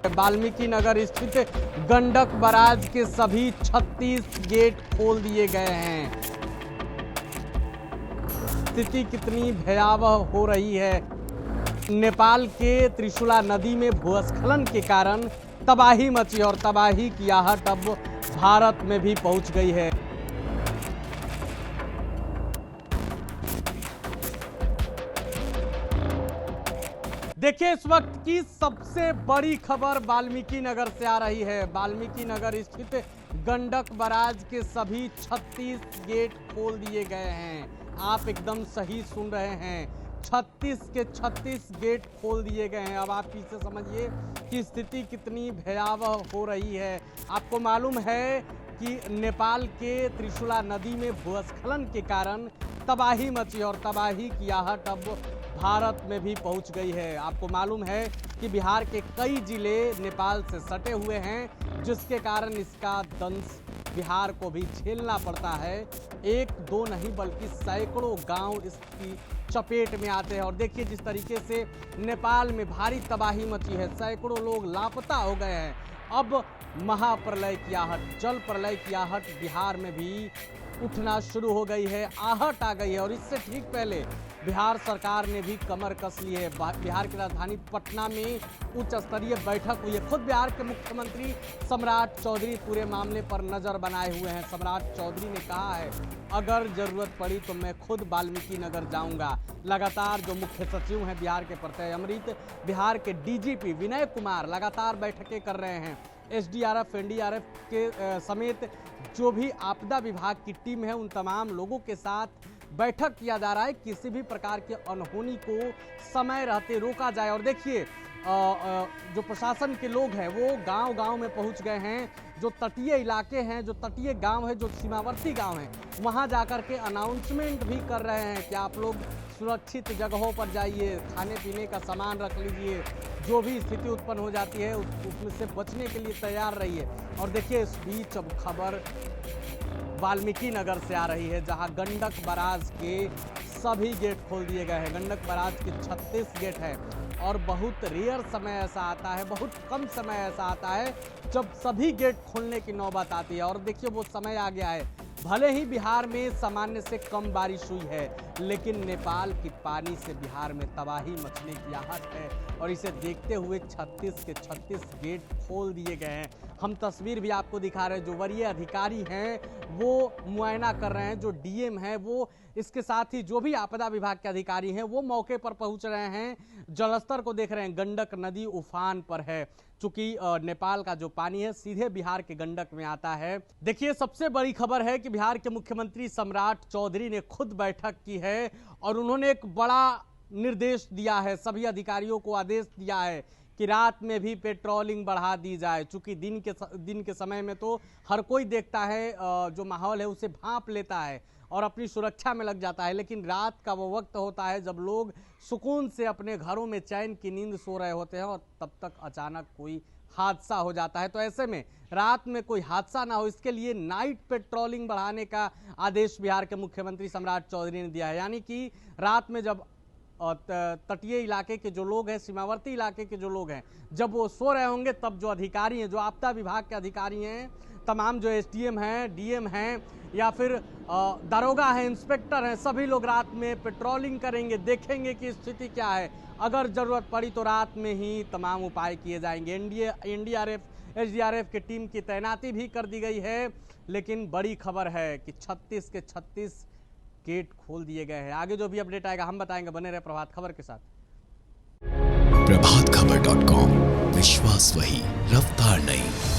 वाल्मीकि नगर स्थित गंडक बराज के सभी 36 गेट खोल दिए गए हैं। स्थिति कितनी भयावह हो रही है। नेपाल के त्रिशूला नदी में भूस्खलन के कारण तबाही मची और तबाही की आहट अब भारत में भी पहुंच गई है। देखिए, इस वक्त की सबसे बड़ी खबर वाल्मीकि नगर से आ रही है। वाल्मीकि नगर स्थित गंडक बराज के सभी 36 गेट खोल दिए गए हैं। आप एकदम सही सुन रहे हैं, 36 के 36 गेट खोल दिए गए हैं। अब आप पीछे समझिए कि स्थिति कितनी भयावह हो रही है। आपको मालूम है कि नेपाल के त्रिशूला नदी में भूस्खलन के कारण तबाही मची और तबाही की आहट अब भारत में भी पहुंच गई है। आपको मालूम है कि बिहार के कई जिले नेपाल से सटे हुए हैं, जिसके कारण इसका दंश बिहार को भी झेलना पड़ता है। एक दो नहीं बल्कि सैकड़ों गांव इसकी चपेट में आते हैं। और देखिए, जिस तरीके से नेपाल में भारी तबाही मची है, सैकड़ों लोग लापता हो गए हैं। अब महाप्रलय की आहट, जल प्रलय की आहट बिहार में भी उठना शुरू हो गई है, आहट आ गई है। और इससे ठीक पहले बिहार सरकार ने भी कमर कस ली है। बिहार की राजधानी पटना में उच्च स्तरीय बैठक हुई है। खुद बिहार के मुख्यमंत्री सम्राट चौधरी पूरे मामले पर नजर बनाए हुए हैं। सम्राट चौधरी ने कहा है, अगर जरूरत पड़ी तो मैं खुद वाल्मीकि नगर जाऊंगा। लगातार जो मुख्य सचिव हैं बिहार के प्रत्यय अमृत, बिहार के डीजीपी विनय कुमार लगातार बैठकें कर रहे हैं। एसडीआरएफ, एनडीआरएफ के समेत जो भी आपदा विभाग की टीम है, उन तमाम लोगों के साथ बैठक किया जा रहा है। किसी भी प्रकार की अनहोनी को समय रहते रोका जाए। और देखिए, जो प्रशासन के लोग हैं वो गांव-गांव में पहुंच गए हैं। जो तटीय इलाके हैं, जो तटीय गांव है, जो सीमावर्ती गांव हैं, वहां जाकर के अनाउंसमेंट भी कर रहे हैं कि आप लोग सुरक्षित जगहों पर जाइए, खाने पीने का सामान रख लीजिए, जो भी स्थिति उत्पन्न हो जाती है उसमें से बचने के लिए तैयार रहिए। और देखिए, इस बीच अब खबर वाल्मीकि नगर से आ रही है, जहां गंडक बराज के सभी गेट खोल दिए गए हैं। गंडक बराज के 36 गेट हैं और बहुत रेयर समय ऐसा आता है, बहुत कम समय ऐसा आता है जब सभी गेट खोलने की नौबत आती है। और देखिए, वो समय आ गया है। भले ही बिहार में सामान्य से कम बारिश हुई है, लेकिन नेपाल की पानी से बिहार में तबाही मचने की आहट है। और इसे देखते हुए 36 के 36 गेट खोल दिए गए हैं। हम तस्वीर भी आपको दिखा रहे हैं। जो वरीय अधिकारी हैं वो मुआयना कर रहे हैं, जो डीएम हैं वो, इसके साथ ही जो भी आपदा विभाग के अधिकारी हैं वो मौके पर पहुंच रहे हैं। जलस्तर को देख रहे हैं, गंडक नदी उफान पर है। चूंकि नेपाल का जो पानी है सीधे बिहार के गंडक में आता है। देखिए, सबसे बड़ी खबर है कि बिहार के मुख्यमंत्री सम्राट चौधरी ने खुद बैठक की है और उन्होंने एक बड़ा निर्देश दिया है, सभी अधिकारियों को आदेश दिया है कि रात में भी पेट्रोलिंग बढ़ा दी जाए। चूंकि दिन के समय में तो हर कोई देखता है, जो माहौल है उसे भांप लेता है और अपनी सुरक्षा में लग जाता है, लेकिन रात का वो वक्त होता है जब लोग सुकून से अपने घरों में चैन की नींद सो रहे होते हैं और तब तक अचानक कोई हादसा हो जाता है। तो ऐसे में रात में कोई हादसा ना हो, इसके लिए नाइट पेट्रोलिंग बढ़ाने का आदेश बिहार के मुख्यमंत्री सम्राट चौधरी ने दिया है। यानी कि रात में जब तटीय इलाके के जो लोग हैं, सीमावर्ती इलाके के जो लोग हैं, जब वो सो रहे होंगे, तब जो अधिकारी हैं, जो आपदा विभाग के अधिकारी हैं, तमाम जो एसडीएम हैं, डीएम हैं या फिर दरोगा हैं, इंस्पेक्टर हैं, सभी लोग रात में पेट्रोलिंग करेंगे, देखेंगे कि स्थिति क्या है। अगर जरूरत पड़ी तो रात में ही तमाम उपाय किए जाएंगे। एनडीआरएफ, एसडीआरएफ की टीम की तैनाती भी कर दी गई है। लेकिन बड़ी खबर है कि 36 के 36 गेट खोल दिए गए हैं। आगे जो भी अपडेट आएगा हम बताएंगे। बने रहे प्रभात खबर के साथ। प्रभातखबर.com, विश्वास वही, रफ्तार नहीं।